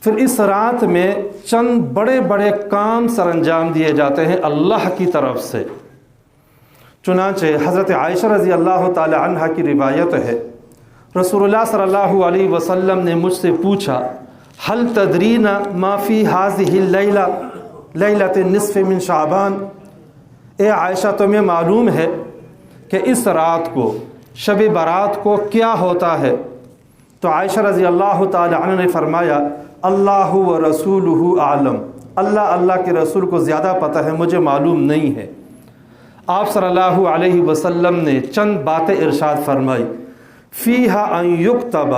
پھر اس رات میں چند بڑے بڑے کام سر انجام دیے جاتے ہیں اللہ کی طرف سے۔ چنانچہ حضرت عائشہ رضی اللہ تعالی عنہ کی روایت ہے، رسول اللہ صلی اللہ علیہ وسلم نے مجھ سے پوچھا، هل تدرین ما فی هذه اللیلہ لیلۃ النصف من شعبان، اے عائشہ تمہیں معلوم ہے کہ اس رات کو، شب برات کو کیا ہوتا ہے؟ تو عائشہ رضی اللہ تعالی عنہ نے فرمایا، اللہ و رسولہ اعلم، اللہ کے رسول کو زیادہ پتہ ہے، مجھے معلوم نہیں ہے۔ آپ صلی اللہ علیہ وسلم نے چند باتیں ارشاد فرمائی، فیہا ان یکتب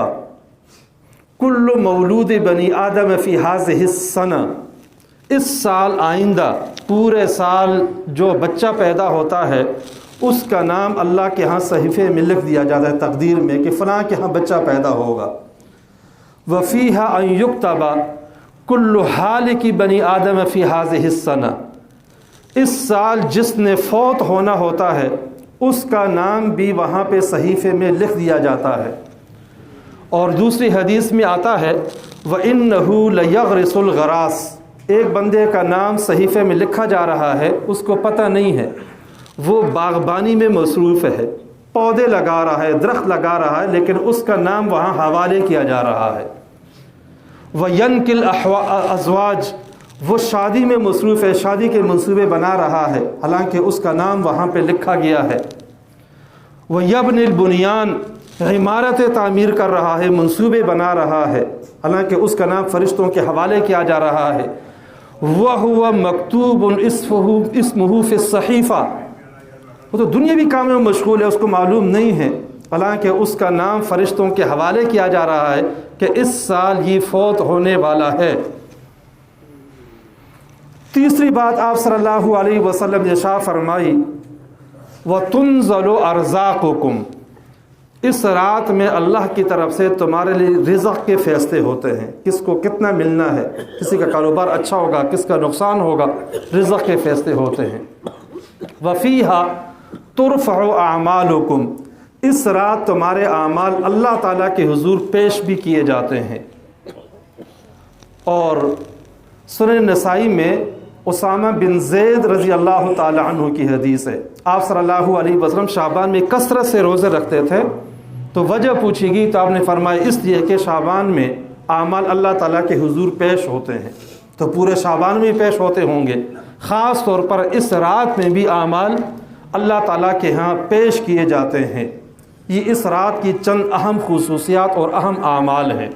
کل مولود بنی آدم فی ہذہ السنہ، اس سال آئندہ پورے سال جو بچہ پیدا ہوتا ہے اس کا نام اللہ کے ہاں صحیفے میں لکھ دیا جاتا ہے، تقدیر میں، کہ فلاں کے ہاں بچہ پیدا ہوگا۔ وفیہا ان یکتب کل ہالک بنی آدم فی ہذہ السنہ، اس سال جس نے فوت ہونا ہوتا ہے اس کا نام بھی وہاں پہ صحیفے میں لکھ دیا جاتا ہے۔ اور دوسری حدیث میں آتا ہے، وَإِنَّهُ لَيَغْرِسُ الْغَرَاسِ، ایک بندے کا نام صحیفے میں لکھا جا رہا ہے، اس کو پتہ نہیں ہے، وہ باغبانی میں مصروف ہے، پودے لگا رہا ہے، درخت لگا رہا ہے، لیکن اس کا نام وہاں حوالے کیا جا رہا ہے۔ وَيَنْكِلْ أَزْوَاج، وہ شادی میں مصروف ہے، شادی کے منصوبے بنا رہا ہے، حالانکہ اس کا نام وہاں پہ لکھا گیا ہے۔ وَيَبْنِ الْبُنْيَانِ، عمارتیں تعمیر کر رہا ہے، منصوبے بنا رہا ہے، حالانکہ اس کا نام فرشتوں کے حوالے کیا جا رہا ہے۔ وَهُوَ مَكْتُوبٌ اسمہ فی الصحیفہ، وہ تو دنیاوی کاموں میں مشغول ہے، اس کو معلوم نہیں ہے، حالانکہ اس کا نام فرشتوں کے حوالے کیا جا رہا ہے کہ اس سال یہ فوت ہونے والا ہے۔ تیسری بات آپ صلی اللہ علیہ وسلم نے ارشاد فرمائی، وَتُنزَلُ أَرْزَاقُكُمْ، اس رات میں اللہ کی طرف سے تمہارے لیے رزق کے فیصلے ہوتے ہیں، کس کو کتنا ملنا ہے، کسی کا کاروبار اچھا ہوگا، کس کا نقصان ہوگا، رزق کے فیصلے ہوتے ہیں۔ وَفِيهَا تُرْفَعُ أَعْمَالُكُمْ، اس رات تمہارے اعمال اللہ تعالیٰ کے حضور پیش بھی کیے جاتے ہیں۔ اور سنن نسائی میں اسامہ بن زید رضی اللہ تعالی عنہ کی حدیث ہے، آپ صلی اللہ علیہ وسلم شعبان میں کثرت سے روزے رکھتے تھے، تو وجہ پوچھی گئی تو آپ نے فرمایا اس لیے کہ شعبان میں اعمال اللہ تعالیٰ کے حضور پیش ہوتے ہیں، تو پورے شعبان میں پیش ہوتے ہوں گے، خاص طور پر اس رات میں بھی اعمال اللہ تعالیٰ کے ہاں پیش کیے جاتے ہیں۔ یہ اس رات کی چند اہم خصوصیات اور اہم اعمال ہیں۔